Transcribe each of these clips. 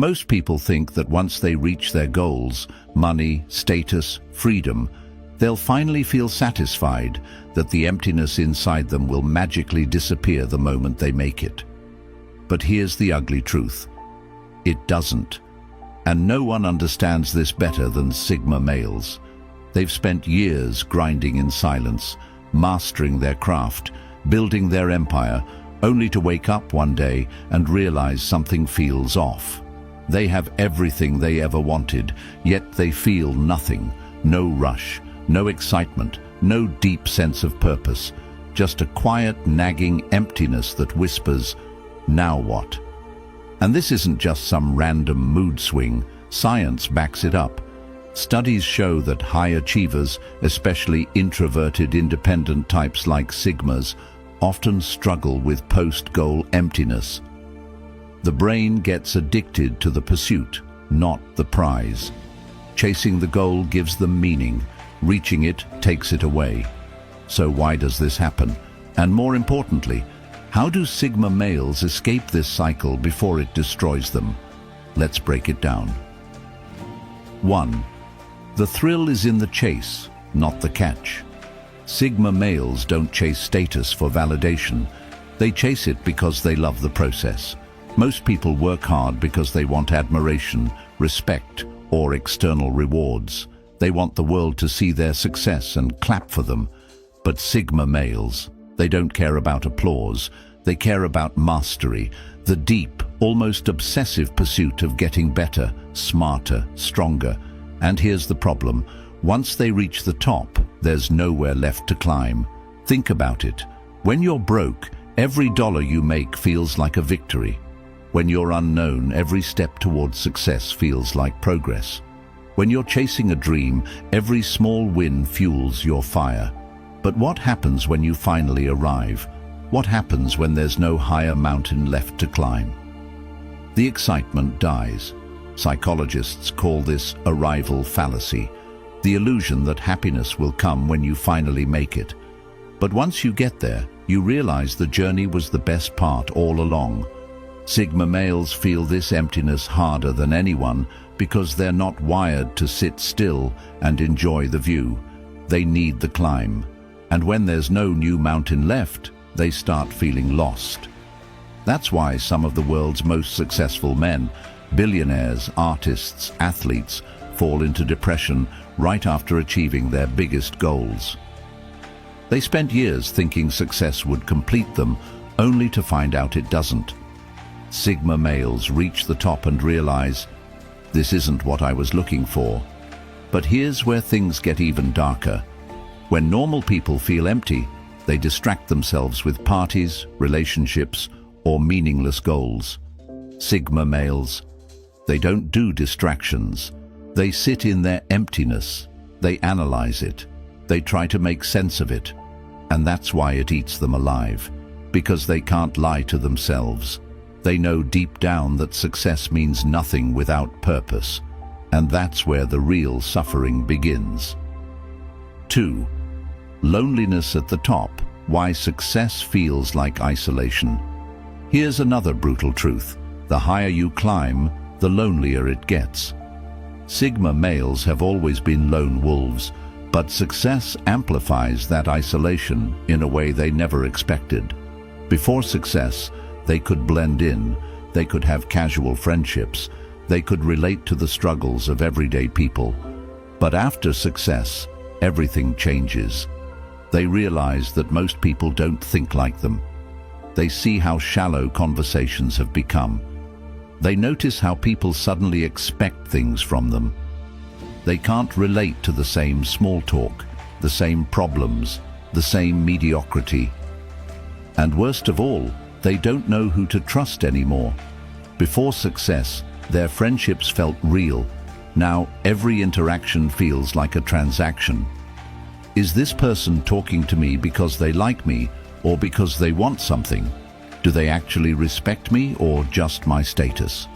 Most people think that once they reach their goals, money, status, freedom, they'll finally feel satisfied, that the emptiness inside them will magically disappear the moment they make it. But here's the ugly truth. It doesn't. And no one understands this better than Sigma males. They've spent years grinding in silence, mastering their craft, building their empire, only to wake up one day and realize something feels off. They have everything they ever wanted, yet they feel nothing. No rush, no excitement, no deep sense of purpose. Just a quiet, nagging emptiness that whispers, "Now what?" And this isn't just some random mood swing. Science backs it up. Studies show that high achievers, especially introverted, independent types like Sigmas, often struggle with post-goal emptiness. The brain gets addicted to the pursuit, not the prize. Chasing the goal gives them meaning. Reaching it takes it away. So why does this happen? And more importantly, how do Sigma males escape this cycle before it destroys them? Let's break it down. 1. The thrill is in the chase, not the catch. Sigma males don't chase status for validation. They chase it because they love the process. Most people work hard because they want admiration, respect, or external rewards. They want the world to see their success and clap for them. But Sigma males, they don't care about applause. They care about mastery, the deep, almost obsessive pursuit of getting better, smarter, stronger. And here's the problem. Once they reach the top, there's nowhere left to climb. Think about it. When you're broke, every dollar you make feels like a victory. When you're unknown, every step towards success feels like progress. When you're chasing a dream, every small win fuels your fire. But what happens when you finally arrive? What happens when there's no higher mountain left to climb? The excitement dies. Psychologists call this arrival fallacy, the illusion that happiness will come when you finally make it. But once you get there, you realize the journey was the best part all along. Sigma males feel this emptiness harder than anyone because they're not wired to sit still and enjoy the view. They need the climb. And when there's no new mountain left, they start feeling lost. That's why some of the world's most successful men, billionaires, artists, athletes, fall into depression right after achieving their biggest goals. They spent years thinking success would complete them, only to find out it doesn't. Sigma males reach the top and realize, this isn't what I was looking for. But here's where things get even darker. When normal people feel empty, they distract themselves with parties, relationships, or meaningless goals. Sigma males, they don't do distractions. They sit in their emptiness. They analyze it. They try to make sense of it. And that's why it eats them alive. Because they can't lie to themselves. They know deep down that success means nothing without purpose. And that's where the real suffering begins. 2. Loneliness at the top. Why success feels like isolation. Here's another brutal truth. The higher you climb, the lonelier it gets. Sigma males have always been lone wolves, but success amplifies that isolation in a way they never expected. Before success, they could blend in, they could have casual friendships, they could relate to the struggles of everyday people. But after success, everything changes. They realize that most people don't think like them. They see how shallow conversations have become. They notice how people suddenly expect things from them. They can't relate to the same small talk, the same problems, the same mediocrity. And worst of all, they don't know who to trust anymore. Before success, their friendships felt real. Now, every interaction feels like a transaction. Is this person talking to me because they like me or because they want something? Do they actually respect me or just my status?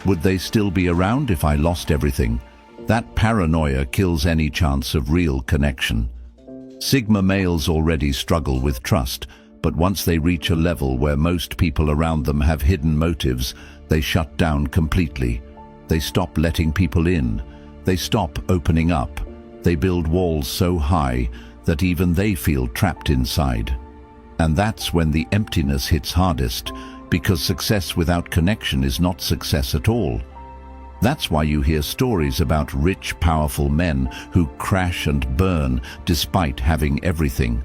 Would they still be around if I lost everything? That paranoia kills any chance of real connection. Sigma males already struggle with trust, but once they reach a level where most people around them have hidden motives, they shut down completely. They stop letting people in. They stop opening up. They build walls so high that even they feel trapped inside. And that's when the emptiness hits hardest, because success without connection is not success at all. That's why you hear stories about rich, powerful men who crash and burn despite having everything.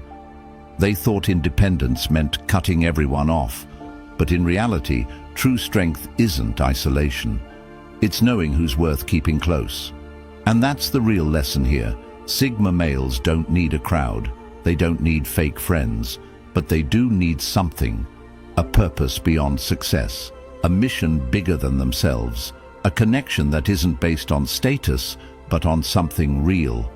They thought independence meant cutting everyone off, but in reality, true strength isn't isolation. It's knowing who's worth keeping close. And that's the real lesson here. Sigma males don't need a crowd. They don't need fake friends, but they do need something. A purpose beyond success, a mission bigger than themselves, a connection that isn't based on status, but on something real.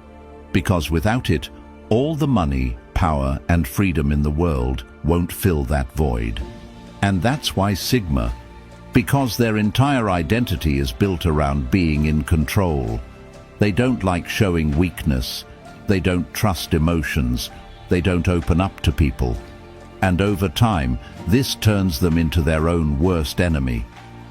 Because without it, all the money, power, and freedom in the world won't fill that void. And that's why Sigma, because their entire identity is built around being in control. They don't like showing weakness. They don't trust emotions. They don't open up to people. And over time, this turns them into their own worst enemy.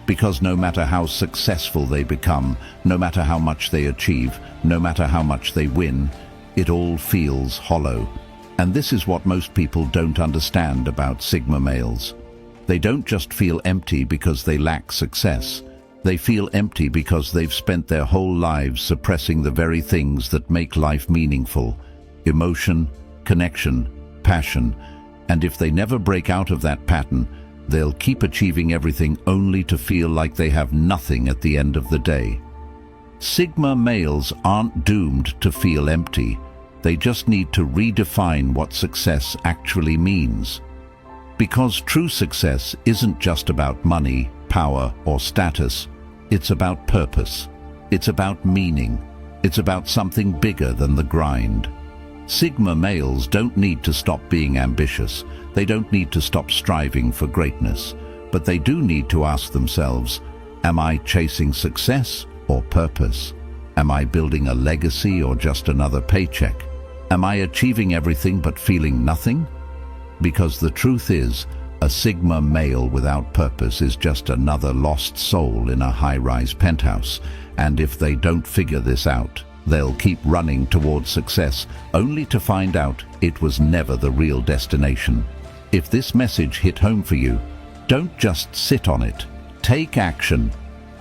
Because no matter how successful they become, no matter how much they achieve, no matter how much they win, it all feels hollow. And this is what most people don't understand about Sigma males. They don't just feel empty because they lack success. They feel empty because they've spent their whole lives suppressing the very things that make life meaningful: emotion, connection, passion. And if they never break out of that pattern, they'll keep achieving everything only to feel like they have nothing at the end of the day. Sigma males aren't doomed to feel empty. They just need to redefine what success actually means. Because true success isn't just about money, power, or status. It's about purpose. It's about meaning. It's about something bigger than the grind. Sigma males don't need to stop being ambitious. They don't need to stop striving for greatness. But they do need to ask themselves, am I chasing success or purpose? Am I building a legacy or just another paycheck? Am I achieving everything but feeling nothing? Because the truth is, a Sigma male without purpose is just another lost soul in a high-rise penthouse. And if they don't figure this out, they'll keep running towards success, only to find out it was never the real destination. If this message hit home for you, don't just sit on it. Take action.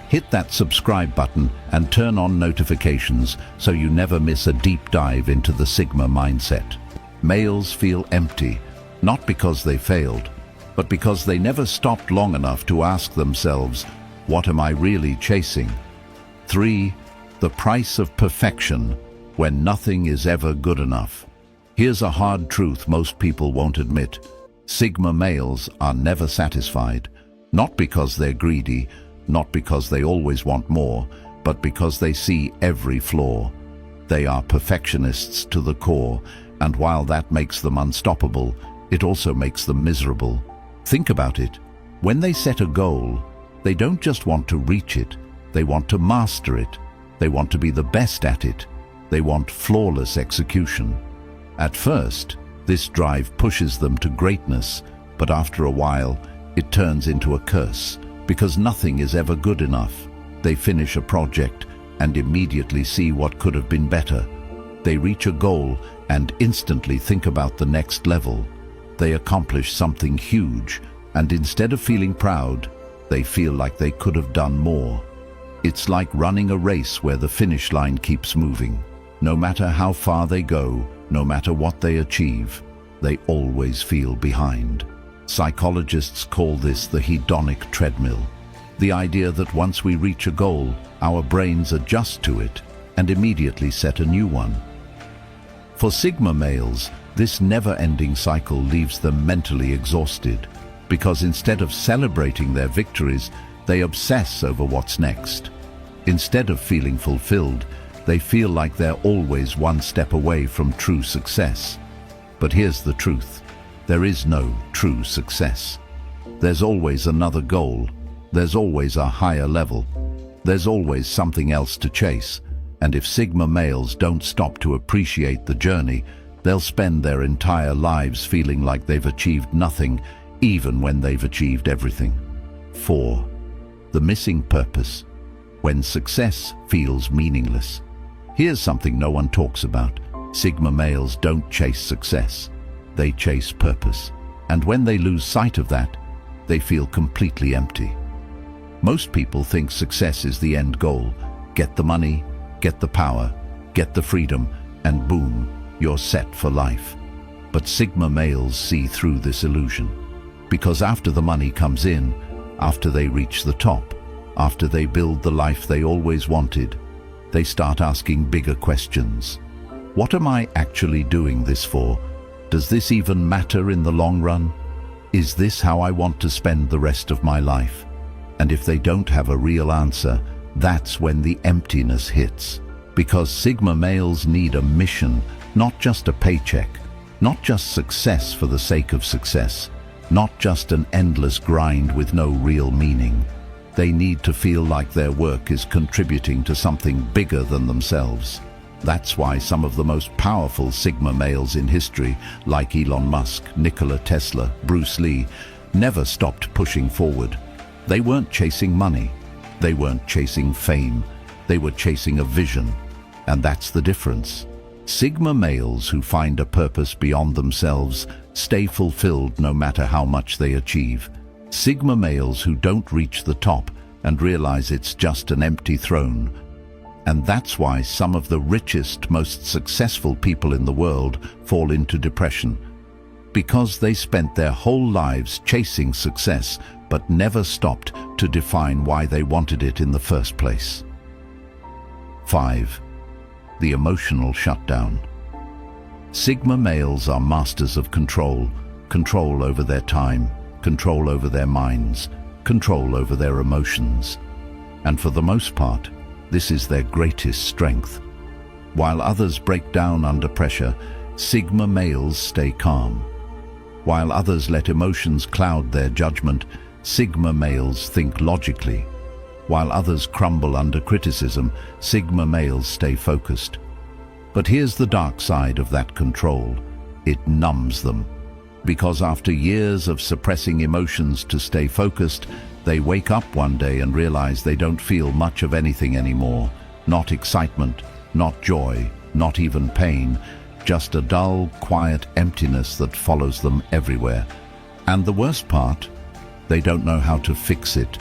Hit that subscribe button and turn on notifications so you never miss a deep dive into the Sigma mindset. Males feel empty, not because they failed, but because they never stopped long enough to ask themselves, what am I really chasing? 3. The price of perfection, when nothing is ever good enough. Here's a hard truth most people won't admit. Sigma males are never satisfied, not because they're greedy, not because they always want more, but because they see every flaw. They are perfectionists to the core, and while that makes them unstoppable, it also makes them miserable. Think about it. When they set a goal, they don't just want to reach it, they want to master it. They want to be the best at it. They want flawless execution. At first, this drive pushes them to greatness, but after a while, it turns into a curse, because nothing is ever good enough. They finish a project and immediately see what could have been better. They reach a goal and instantly think about the next level. They accomplish something huge, and instead of feeling proud, they feel like they could have done more. It's like running a race where the finish line keeps moving. No matter how far they go, no matter what they achieve, they always feel behind. Psychologists call this the hedonic treadmill. The idea that once we reach a goal, our brains adjust to it and immediately set a new one. For Sigma males, this never-ending cycle leaves them mentally exhausted, because instead of celebrating their victories, they obsess over what's next. Instead of feeling fulfilled, they feel like they're always one step away from true success. But here's the truth. There is no true success. There's always another goal. There's always a higher level. There's always something else to chase. And if Sigma males don't stop to appreciate the journey, they'll spend their entire lives feeling like they've achieved nothing, even when they've achieved everything. 4. The missing purpose. when success feels meaningless. Here's something no one talks about. Sigma males don't chase success. They chase purpose. And when they lose sight of that, they feel completely empty. Most people think success is the end goal. Get the money, get the power, get the freedom, and boom, you're set for life. But Sigma males see through this illusion. Because after the money comes in, after they reach the top, after they build the life they always wanted, they start asking bigger questions. What am I actually doing this for? Does this even matter in the long run? Is this how I want to spend the rest of my life? And if they don't have a real answer, that's when the emptiness hits. Because Sigma males need a mission, not just a paycheck, not just success for the sake of success, not just an endless grind with no real meaning. They need to feel like their work is contributing to something bigger than themselves. That's why some of the most powerful Sigma males in history, like Elon Musk, Nikola Tesla, Bruce Lee, never stopped pushing forward. They weren't chasing money. They weren't chasing fame. They were chasing a vision. And that's the difference. Sigma males who find a purpose beyond themselves stay fulfilled no matter how much they achieve. Sigma males who don't reach the top and realize it's just an empty throne. And that's why some of the richest, most successful people in the world fall into depression. Because they spent their whole lives chasing success, but never stopped to define why they wanted it in the first place. 5. The emotional shutdown. Sigma males are masters of control, control over their time, control over their minds, control over their emotions. And for the most part, this is their greatest strength. While others break down under pressure, Sigma males stay calm. While others let emotions cloud their judgment, Sigma males think logically. While others crumble under criticism, Sigma males stay focused. But here's the dark side of that control. It numbs them. Because after years of suppressing emotions to stay focused, they wake up one day and realize they don't feel much of anything anymore. Not excitement, not joy, not even pain. Just a dull, quiet emptiness that follows them everywhere. And the worst part, they don't know how to fix it